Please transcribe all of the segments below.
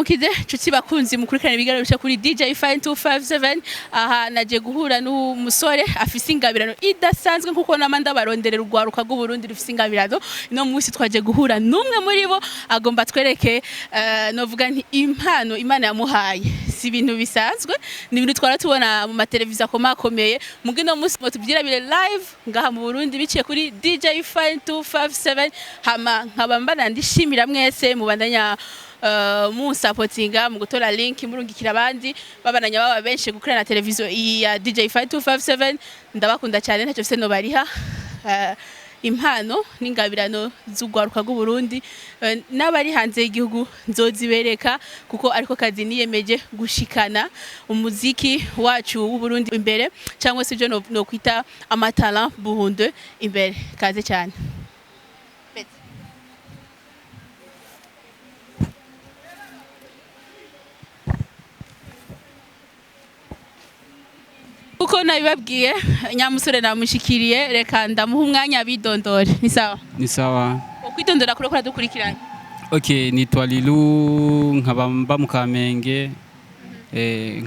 ndabaramukije nshuti bakunzi mukurikirana ibiganiro bica kuri DJ Fine 257. Aha naje guhura n'umusore afise ingabirano idasanzwe nkuko namanda baronderera urwaruka rw'u Burundi rufise ingabirano. No munsi twaje guhura numwe muri bo agomba twereke novuga nti impano Imana yamuhaye. Si ibintu bisanzwe, ni ibintu twara tubona mu mateleviziyo akomeye. Mugino munsi mutubyira bire live ngaha mu Burundi biciye kuri DJ Fine 257. Hama nkabambana ndishimira mwese mubandanya musapotinga mu gutora link murungikira abandi babananya baba benshi gukorana na televiziyo ya DJ Fine 257. Ndabakunda cyane ntacyo fise no bariha impano n'ingabirano z'ugwaruka rw'u Burundi n'abari hanze y'igihugu nzozibereka kuko ariko kazi niyemeje gushikana umuziki wacu w'u Burundi imbere cyangwa se je no kwita amatala buhunde imbere. Kaze cyane. Uko nabibabwiye nyamusore namushikiriye reka ndamuha umwanya bidondore. Ni sawa? Ni sawa. Ukwidondora kuri dukurikiranye. Okay, nitwa Lilu nkaba mba mu Kamenge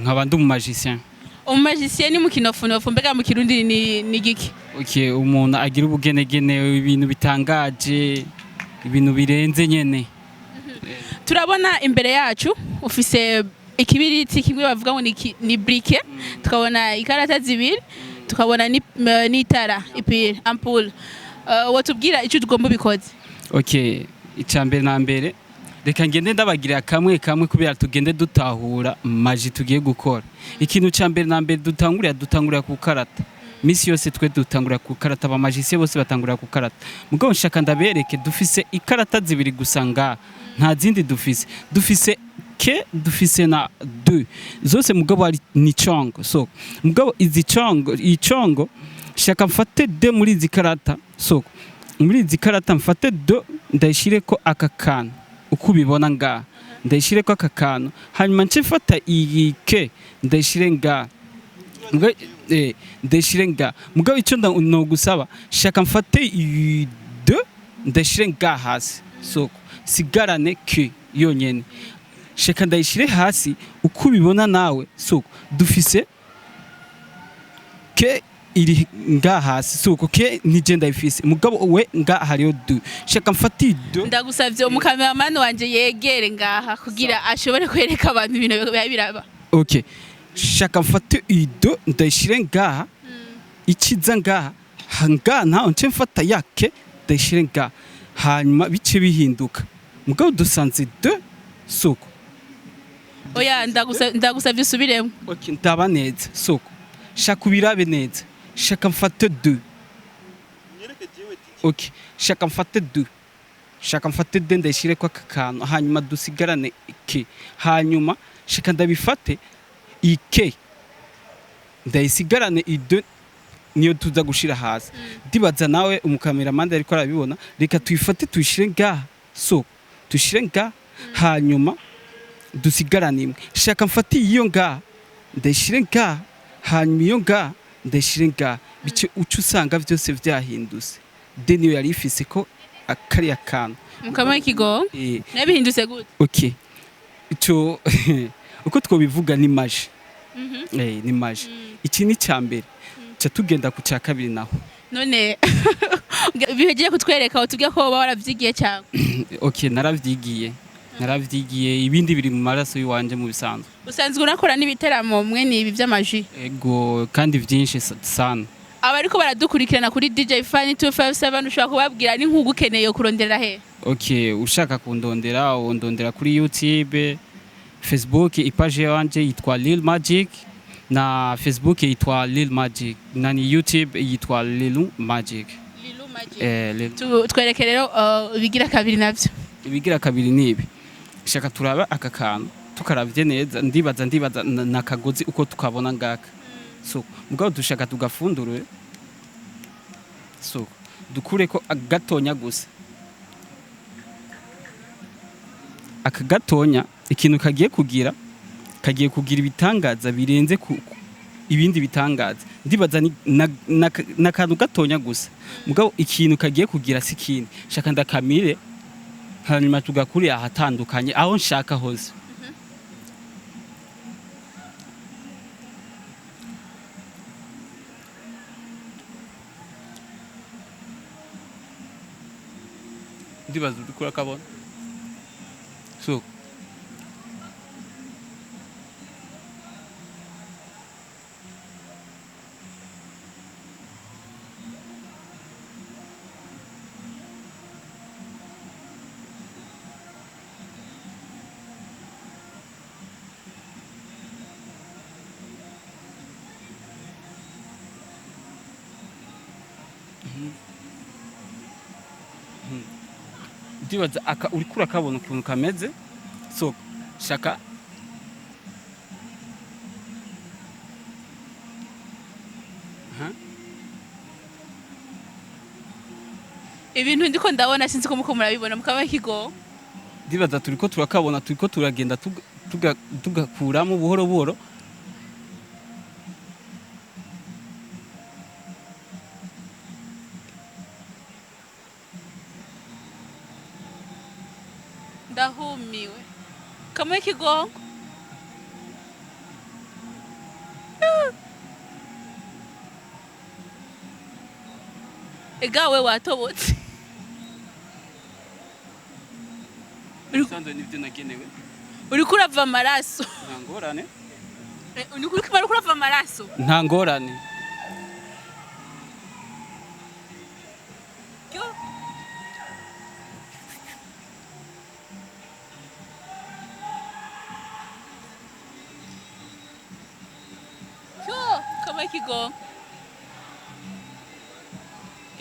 nkaba ndi umumagicien. Umumagicien ni mukinofunofu mbega mu Kirundi ni giki? Okay, umuntu agira ubugenegene ibintu bitangaje ibintu birenze nyene. Turabona imbere yacu ufise ikibiriti kimwe bavuga ngo ni brique, tukabona ikarata zibiri, tukabona n'itara ipire ampoule. Watubwira icyo tugomba bikoze? Okay, icambere na mbere reka ngende ndabagira kamwe kubera tugende dutahura maji tugiye gukora. Ikintu cambere na mbere dutangurira ku karata. Misi yose twe dutangurira ku karata, ba magicien bose batangurira ku karata. Mugabo nshaka ndabereke dufise ikarata zibiri gusa nga nta zindi dufise ke dufise na 2 zose mugabo ari ni chongo. So mugabo izi chongo shaka mfate 2 muri izi karata. So muri izi karata mfate 2 ndayishire ko akakana uko ubibona nga ndayishire ko akakana hanyuma nce mfata iyi ke ndayishire nga ndayishire nga mugabo icyo no gusaba shaka mfate 2 ndayishire nga hasi. So sigarane ke yonyene sheka ndayishire hasi uko ubibona nawe. So dufise ke iri nga hasi. So ke nije ndayifise mugabo we nga hariyo 2 sheka mfati 2. Ndagusavye umukameraman wanje yegere ngaha kugira ashobore kwereka abantu ibintu biraba. Okay, shaka mfati 2 ndayishire ngaha ikiza ngaha hangana nce mfata yake ndayishire ngaha hanyuma bice bihinduka mugabo dusanze 2. Soko oya ndagusavye usubiremo. Okay, ndaba neza. Soko shaka ubirabe neza shaka mfate 2. Okay, shaka mfate 2 ndashire kwa kakano hanyuma dusigarane ke hanyuma shaka ndabifate ike ndayisigarane 2 niyo tuza gushira hasi. Ndibaza nawe umukameraman ariko arabibona reka tuyifate tuyishire ngaha. So tushire ngaha hanyuma dusigarane imwe shaka mfati iyo ngaha ndashire ngaha hanyuma iyo ngaha ndashire ngaha bice ucu usanga byose vyahindutse. Deniyo yari ifise ko akari akana mukama ikigo nabihindutse gute? Okay, ico uko twobivuga ni maji. Ni maji. Iki ni cyambere cha tugenda ku cya kabiri naho. None bihejeje kutwereka utubwiye ko baba waravyigiye cyane. Okay, naravyigiye ibindi biri mu maraso y'uwanje mu bisanzwe. Usanzwe urakora n'ibiteramo mwe ni ibi by'amaji? Ego kandi vyinshi sana. Abariko baradukurikirana kuri DJ Fine 257 ushaka kubabwira ni nkugukeneye kurondera he? Okay, ushaka kundondera kuri YouTube, Facebook ipage yanje yitwa Lil Magic na Facebook yitwa Lil Magic na ni YouTube yitwa Lilu Magic. Lilu Magic. Twereke rero bigira kabiri navyo. Ibigira kabiri nibi shaka turaba akakano tukaravye neza ndibaza nakagozi uko tukabona ngaka. So mugabo dushaka tugafundurwe. So dukure ko agatonya gusa akagatonya ikintu kagiye kugira ibitangaza birenze ku ibindi bitangaza. Ndibaza nakantu gatonya gusa mugabo ikintu kagiye kugira sikindi shaka ndakamire hanyuma tugakurira ahatandukanye aho nshaka hose. ndibaza uriko urakabona so ndibaza uriko urakabona ukuntu kameze so shaka ibintu ndiko ndabona sinzi ko muko murabibona mukaba kigo ndibaza turiko turakabona turiko turagenda tugakuramo buhoro buhoro ndahumiwe kamwe kigongo egawe watobotse sanzo nibyo nagenewe uriko urava amaraso nta ngorane uriko urava amaraso nta ngorane kamwe kigongo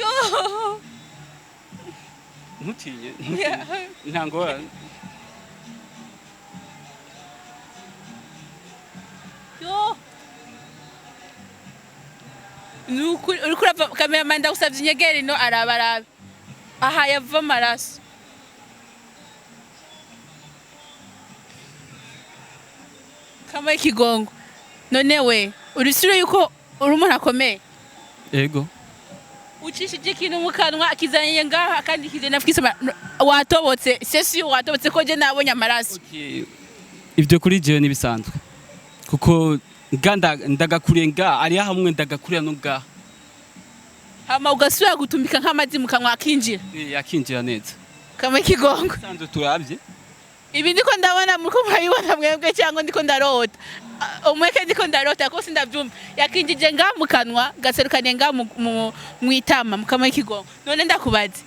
yo ntutinye nta ngorane yo uriko urava cameraman ndagusavye inyegeri no araba aha yava amaraso kamwe kigongo none we urisure yuko uri umuntu akomeye ego ucishije ikintu mu kanwa kizanye ngaha kandi kizana fukisema watobotse sesi watobotse ko je nabonye amaraso ivyo kuri jewe nibisanzwe kuko ndagakuriye nga ari hamwe ndagakurira no ngaha hama ugasubira gutumbika nk'amazi mu kanwa akinjira yakinjira neza kamwe kigongo sanzwe turabye ibi ndiko ndabona muko mwabibona mwebwe cyangwa ndiko ndarota umweke ndiko ndarota ko sindavyumva yakinjije nga mu kanwa gaserukanye nga mu itama mu kamwe kigongo none ndakubaze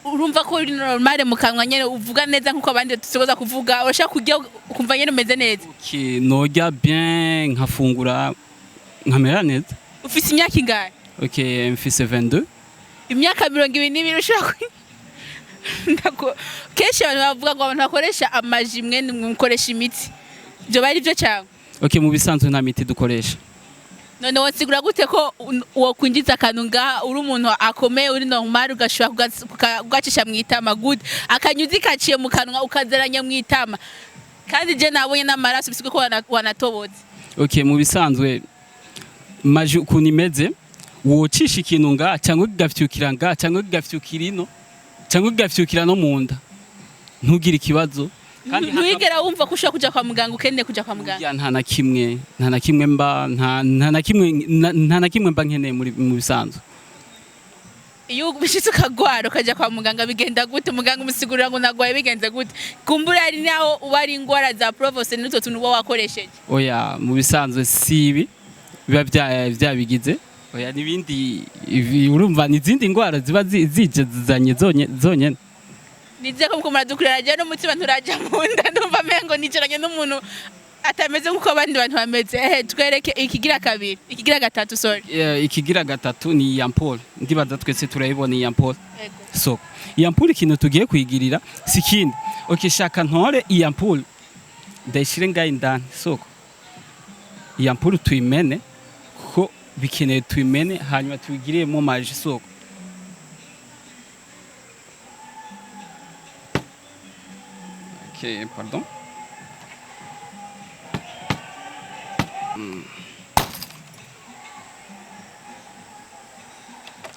urumva ko uri normal mu kanwa nyene uvuga neza nkuko abandi tusoboza kuvuga urashaka kujya ukumva nyene umeze neza okay nojya bien nkafungura nkamera neza ufise imyaka ingahe okay mfise 22 imyaka 22 ushaka kenshi abantu bavuga ngo abantu bakoresha amaji mwe mukoresha imiti byo bari byo cyangwa okay mu bisanzwe nta miti dukoresha none wasigura gute ko wo kwinjiza akantu ngaha uri umuntu akomeye uri normal ugashobora kugacisha mu itama good akanyuzi kaciye mu kanwa ukazeranya mu itama kandi je nabonye n'amaraso bisiko ko wanatobotse okay mu bisanzwe maji ukuntu imeze wocisha ikintu ngaha cyangwa gafyukira ngaha cyangwa gafyukira ino cyangwa gafyukira no munda ntugire ikibazo kandi ntwigera wumva ko ushaka kuja kwa muganga ukende kuja kwa muganga nta na kimwe mba nta na kimwe mba nkeneye mu bisanzwe iyo bishitse ukagwara ukaja kwa muganga bigenda gute muganga umusigurira ngo nagwaye bigenze gute kumbura ari naho ubari ingwara za provose n'utwo tuntu bo wakoresheje oya mu bisanzwe sibi biba byabigize oya nibindi urumva n'izindi ngwara ziba zijezanye zonyene nize ko mukomara dukurira je n'umutima nturaja munda ndumva mengo niceranye n'umuntu atameze nkuko abandi bantu bameze twereke ikigira kabiri ikigira gatatu sorry ikigira gatatu ni yampole ndibaza twese turayibona iyi yampole so yampole ikintu tugiye kuyigirira sikindi okay shaka ntore iyi yampole ndayishire ngaho indani soko iyi yampole tuyimene kuko bikeneye tuyimene hanyuma tuyigiriyemo maji soko okay pardon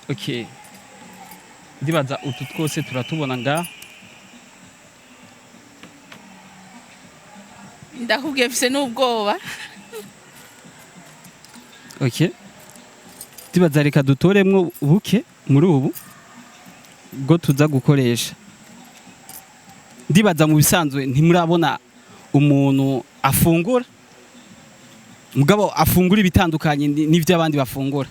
okay ndibaza utu twose turatubona nga ndakubwiye mfise n'ubwoba okay ndibaza reka dutoremwo buke muri ubu bwo tuza gukoresha ndibaza mu bisanzwe ntimurabona umuntu afungura mugabo afungura ibitandukanye n'ivyo abandi bafungura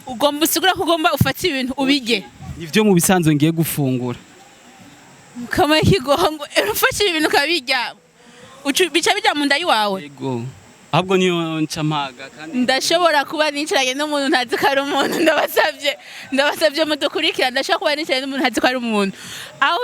ugomba usigura ko ugomba ufata ibintu ubige nivyo mu bisanzwe ngiye gufungura kama ikigongo ufashe ibintu kabijya bica bijya mu nda yiwawe yego ahubwo niyo nca mpaga kandi ndashobora kuba nicaranye n'umuntu ntazi ko ari umuntu ndabasabye mudukurikira ndashobora kuba nicaranye n'umuntu ntazi ko ari umuntu aho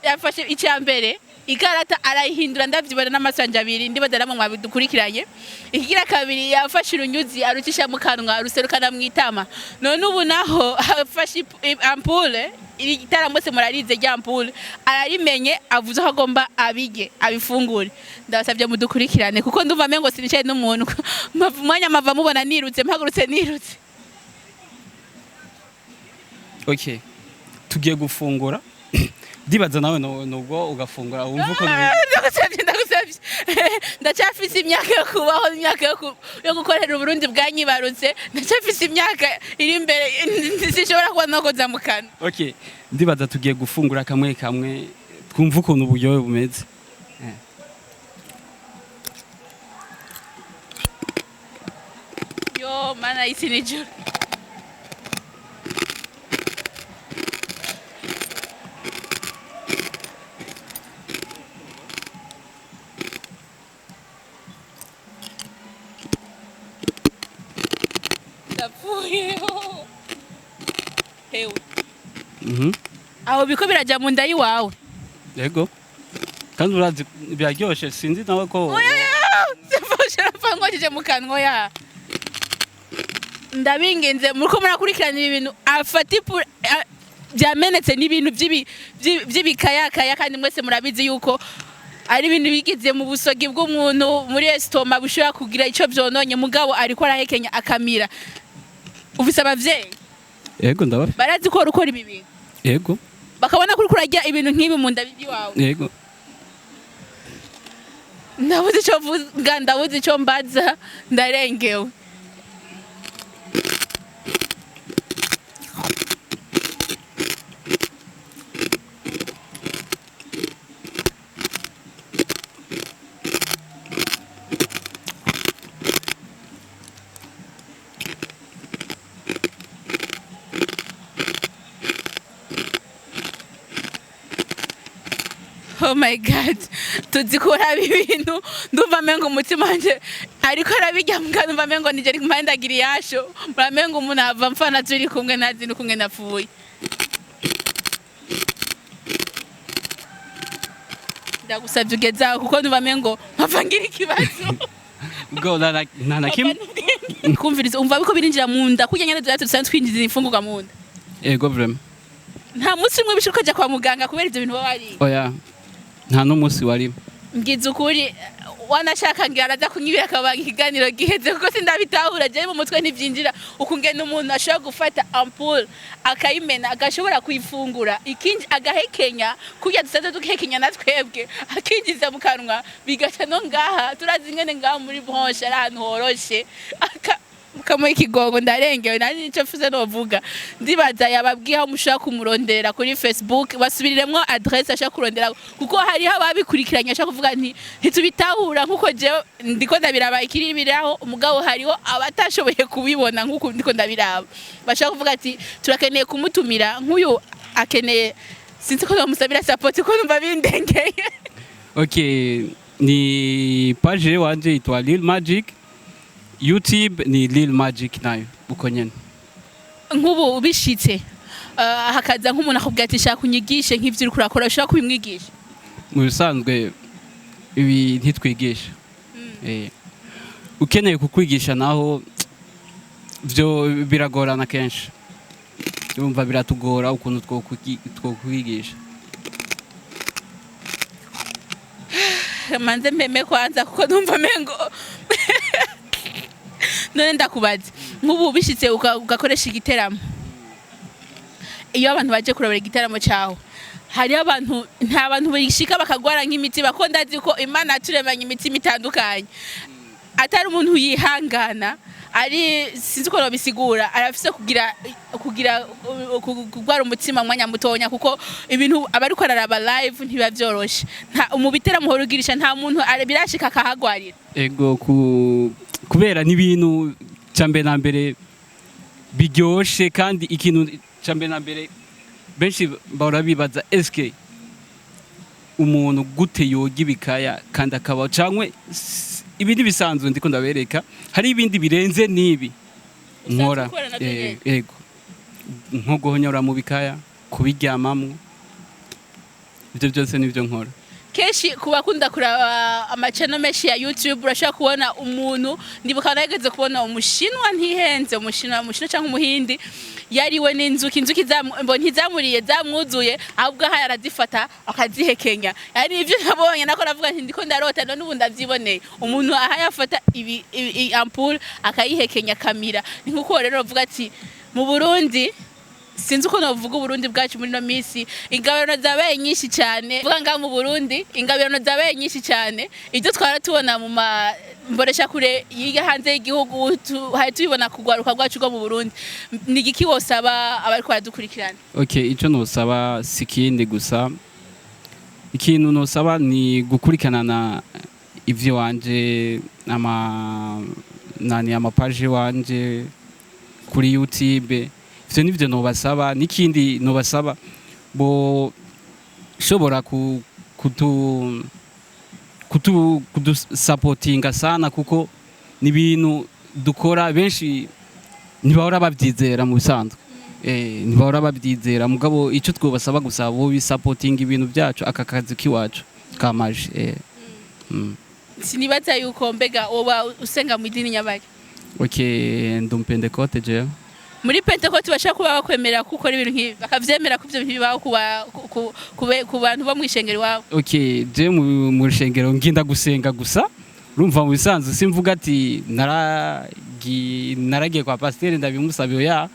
yafashe icyambere ikarata arayihindura ndavyibona n'amasanje abiri ndibaza namwe mwabidukurikiranye ikigira kabiri yafashe urunyuzi arucisha mu kanwa aruserukana mu itama none ubu naho afashe ampule itara mwese murarize rya ampule ararimenye avuze ko agomba abige abifungure ndabasabye mudukurikirane kuko ndumva mengo sinicaye n'umuntu mwanya mava mubona nirutse mpagurutse nirutse okay tugiye gufungura ndibaza nawe nubwo ugafungura wumva uko ndagusabye ndacyafise imyaka yo kubaho imyaka yo gukorera uburundi bwanyibarutse ndacyafise imyaka iri imbere sishobora kuba nokoza mu kanwa okay ndibaza tugiye gufungura kamwe kamwe twumva ukuntu uburyohe bumeze yo mana isi nijuru hewe aho biko birajya mu nda yiwawe yego kandi urazi byaryoshe sinzi nawe ko sifashe rapangwajije mu kanwa ya ndabingenze muriko murakurikirana ibi bintu afata byamenetse n'ibintu by'ibikayakaya kandi mwese murabizi yuko ari ibintu bigize mu busogi bw'umuntu muri estoma bushobora kugira ico byononye mugabo ariko arahekenya akamira ufise abavyeyi yego ndabafi barazi ko ukora ibi bintu yego bakabona kuri kurajya ibintu nk'ibi mu ndabibi wawe yego ndabuze ico vuga ndabuze ico mbaza ndarengewe Oh my god tuzikora ibintu ndumva mengo umutima wanje ariko arabijya mbwa ndumva mengo nije ari kumandagira yasho muramengo umuntu ava mfana turi kumwe nazi nukumwe napfuye ndagusabye ugeza kuko ndumva mengo mpava ngira ikibazo ubwo nana kim kumviriza umva biko birinjira mu nda kujya nyane dusanzwe twinjiza ifungurwa mu nda yego vraiment nta munsi umwe bishika kujya kwa muganga kubera ivyo bintu baba ari oya nta n'umunsi wari ngize ukuri wanashaka ngira araza kunyibira akabanga ikiganiro giheze kuko sindabitahura je mu mutwe ntivyinjira ukungena umuntu ashobora gufata ampule akayimena agashobora kuyifungura ikindi agahekenya kujya dusanzwe dukekenya na twebwe akinjiza mu kanwa bigaca no ngaha turazi ngene ngaha muri bronche ari ahantu horoshe kamwe ikigongo ndarengewe nari nico mfuze novuga ndibaza yababwiye aho mushaka kumurondera kuri Facebook basubiriremwo adresse ashaka kurondera kuko hari ababikurikiranye ashaka kuvuga nti ntitubitahura nkuko je ndiko ndabiraba ikiribiraho umugabo hariho abatashoboye kubibona nkuko ndiko ndabiraba bashaka kuvuga ati turakeneye kumutumira nk'uyu akeneye sinzi ko bamusabira support ko numva bindengeye okay ni page wanje itwa Lil Magic YouTube ni Lil Magic nayo uko nyene nk'ubu ubishitse hakaza nk'umuntu akubwira ati shaka kunyigishe nk'ivyo uri kurakora ushaka kubimwigisha mu bisanzwe ibi ntitwigisha ukeneye kukwigisha naho byo biragorana kenshi urumva biratugora ukuntu twokwigisha manze mpeme kwanza kuko numva mengo none ndakubaza nk'ubu bishitse ugakoresha igiteramo iyo abantu baje kurabira igiteramo cyawe hari abantu nta bantu bishika bakagwara nk'imiti bakonda azi ko Imana turemanye imiti mitandukanye atari umuntu yihangana ari sinzi ko babisigura arafise kugira kugwara umutima mwanya mutonya kuko ibintu abariko araraba live ntibavyoroshe nta umubitera muhoro ugirisha nta muntu birashika akahagwarira ego kubera n'ibintu cyambere na mbere biryoshe kandi ikintu cyambere na mbere benshi bahora bibaza eske umuntu gute yoga ibikaya kandi akaba cangwe ibindi bisanzwe ndiko ndabereka hari ibindi birenze nibi nkora ego nko guhonyora mu bikaya kubiryamamwe ibyo byose nibyo nkora keshi kubakunda kuraba amachannel menshi ya YouTube urashaka kubona umuntu ndibuka nageze kubona umushinwa ntihenze umushinwa cyangwa umuhindi yariwe n'inzuki ntizamuriye zamwuzuye ahubwo aha yarazifata akazihekenya yani ivyo nabonye nako navuga nti ndiko ndarota none ubu ndavyiboneye umuntu aha yafata ibi ampoule akayihekenya kamira nkuko rero bavuga ati mu Burundi sinzi uko navuga Burundi bwacu muri no misi ingabirano zabaye nyinshi cyane vuga nga mu Burundi ingabirano zabaye nyinshi cyane ibyo twara tubona mu mboresha kure yiga hanze y'igihugu hari tubibona kugwaruka rwacu rwo mu Burundi ni igiki wosaba abari kwadukurikirana okay ico nosaba sikindi gusa ikintu nosaba ni gukurikirana ivyo wanje ama page wanje kuri YouTube ivyo nivyo nobasaba n'ikindi nobasaba bo shobora supportinga sana kuko nibintu dukora benshi ntibahora bavyizera mu bisanzwe ntibahora bavyizera mugabo ico twobasaba gusaba bo supporting ibintu byacu akakazi kiwacu kamaje sinibaza yuko mbega oba usenga mu idini nyabaki okay ndumpende kote je muri Pentecote bashaka kuba bakwemera gukora ibintu nk'ibi bakavyemera ko ivyo bintu bibaho ku bantu bo mwishengero wawe okay je mu shengero nginda gusenga gusa urumva mu bisanzwe simvuga ati naragiye kwa pasteur ndabimusabiyo ya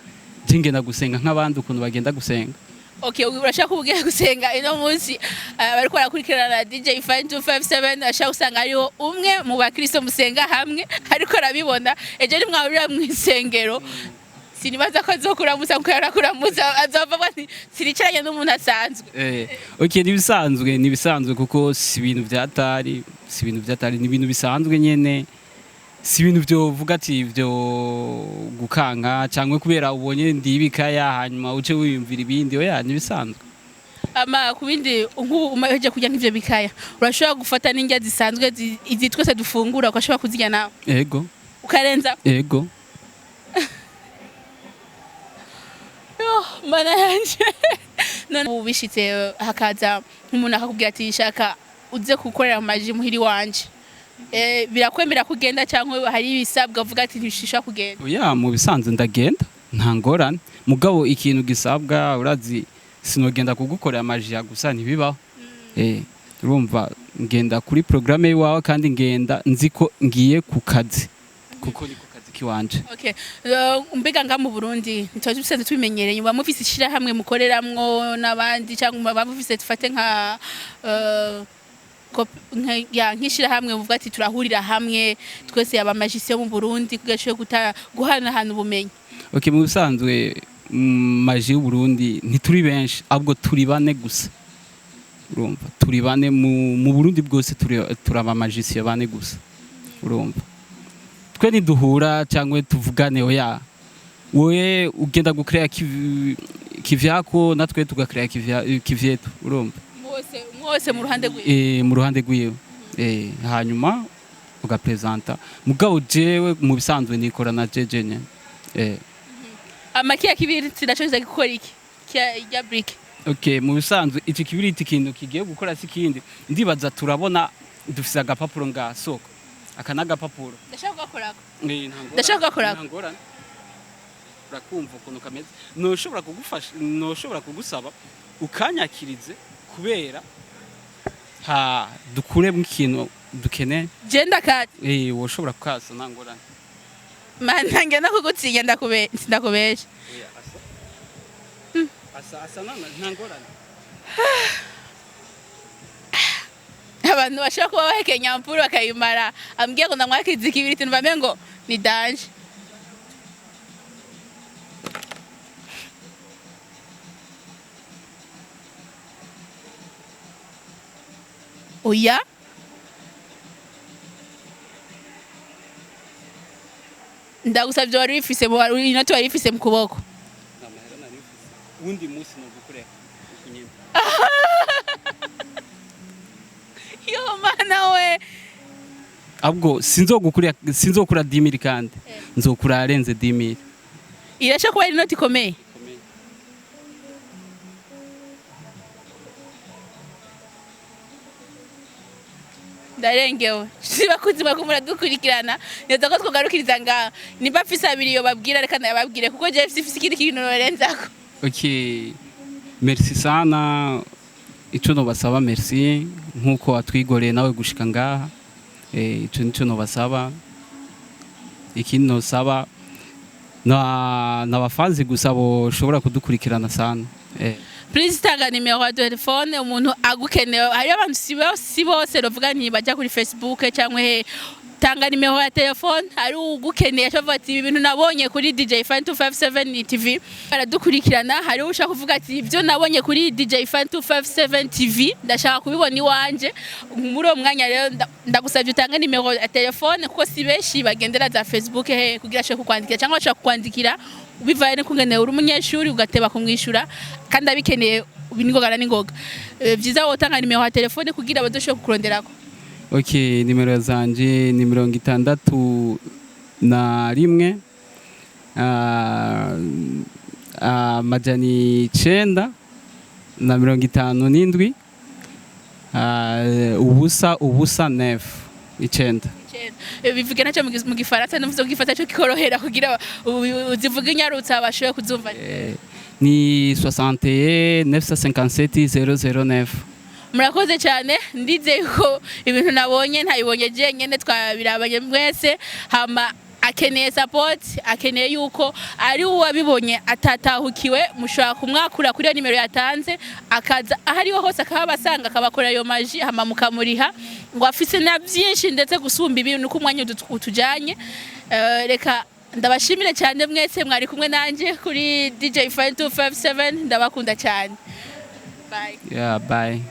je ngenda gusenga nk'abandi ukuntu bagenda gusenga okay urashaka kubugira gusenga ino munsi bariko barakurikirana DJ Fine 257 ashaka usanga ariho umwe mu bakristo musenga hamwe ariko arabibona eje ni mwahurira mu isengero sinibaza ko azokuramuza kuko yarakuramuza azova ati siricaranye n'umuntu asanzwe okay nibisanzwe kuko si ibintu byatari ni ibintu bisanzwe nyene si ibintu byo vuga ati byo gukanka cyangwa kubera ubonye ndibikaya hanyuma uce wiyumvira ibindi oya nibisanzwe ama kubindi nk'ubu umaje kujya nk'ivyo bikaya urashobora gufata n'indya zisanzwe izi twese dufungura ukashobora kuzirya nawe ego ukarenza ego mana yanje none ubu bishitse hakaza nk'umuntu akakubwira ati shaka uze gukorera amaji muhiri wanje birakwemera kugenda cyangwa hari ibisabwa uvuga ati ntishisha kugenda oya mu bisanzwe ndagenda nta ngorane mugabo ikintu gisabwa urazi sinogenda kugukorera amaji gusa ntibibaho urumva ngenda kuri programme yawe kandi ngenda nziko ngiye ku kazi kuko ni kiwanje okay mbega nga mu Burundi nitwaje bisanzwe tubimenyereye muba mufise ishira hamwe mukoreramwo nabandi cyangwa muba mufise tufate nka nkishira hamwe muvuga ati turahurira hamwe twese yaba magician mu Burundi kugashoye guhana hano ubumenyi okay mu bisanzwe maji y'u Burundi ntituri benshi ahubwo turi bane gusa urumva turi bane mu Burundi bwose turaba magician bane gusa urumva twe niduhura cyangwa tuvugane oya wowe ugenda gukrea kivyako natwe tugakrea kivyetu urumva mwose mu ruhande gwiwe mu ruhande gwiwe hanyuma ugapresenta mugabo jewe mu bisanzwe nikora na jeje nye amakiya kibiri tirachoza gukora iki ya brick okay mu bisanzwe iki kibiri ikintu kigiye gukora sikindi ndibaza turabona dufise agapapuro nga soko akanaga papuro ndashaka gukorako ndashaka gukorako urakumva ukuntu kameze noshobora kugufasha noshobora kugusaba ukanyakirize kubera dukure mu kintu dukene genda kati woshobora kukasa nangorane mana ngenda kugutinya ndakubesha asa nangorane abantu bashobora kuba bahekenya ampuru bakayimara ambwiye ngo ndamwakiza ikibiriti numva ngo ni danje. Oya ndagusabye wari wifise inoti wari wifise mu kuboko. Undi musi no gukorera kunyima. Yo mana we. Abwo sinzokura 10,000 kandi. Nzokura arenze 10,000. Irasha kuba ari inoti ikomeye. Ndarengewe sibakuzi bakumura dukurikirana neza ko twogarukiriza nga nimba afise abiri yo babwira reka nababwire kuko je ifise ikindi kintu norenzako. Okay, merci sana. Ico no basaba merci nkuko watwigoreye nawe gushika ngaha. Ico nico no basaba. Ikindi no saba na bafanzi gusa bo shobora kudukurikirana sana. Please tanga nimero ya telefone umuntu agukeneye. Hari abantu si bose bavuga nti bajya kuri Facebook cyangwa tanga nimero ya telefone. Hari ugukeneye avuga ati ibintu nabonye kuri DJ Fine 257 TV aradukurikirana. Hari ushaka kuvuga ati ibyo nabonye kuri DJ Fine 257 TV ndashaka kubibona iwanje. Muri uwo mwanya rero ndagusabye utanga nimero ya telefone kuko si benshi bagendera za Facebook kugira ashaka kukwandikira cyangwa ashaka kukwandikira bivaye n'ukungene uri umunyeshuri ugateba kumwishura kandi abikeneye bingoga n'ingoga. Byiza wotanga nimero ya telefone kugira abadoshoka kuronderako. Okay, nimero zanje ni 61 amajani 957 ubusa 9 icenda. Bivuge nacyo mu gifaransa n'uvuze gifata cyo kikorohera kugira uzivuga inyarutsa abashoye kuzumva. Ni 61 957 009. Murakoze cyane ndize ko ibintu nabonye ntayibonye je nyene twabirabanye mwese hama akeneye support akeneye yuko ari uwabibonye atatahukiwe mushaka kumwakura kuri nimero yatanze akaza ahariho hose akabasanga akabakora yo maji hama mukamuriha ngo afise na byinshi ndetse gusumba ibintu ko umwanya utujanye. Reka ndabashimire cyane mwese mwari kumwe nanje kuri DJ Fine 257 ndabakunda cyane. Bye. Yeah, bye.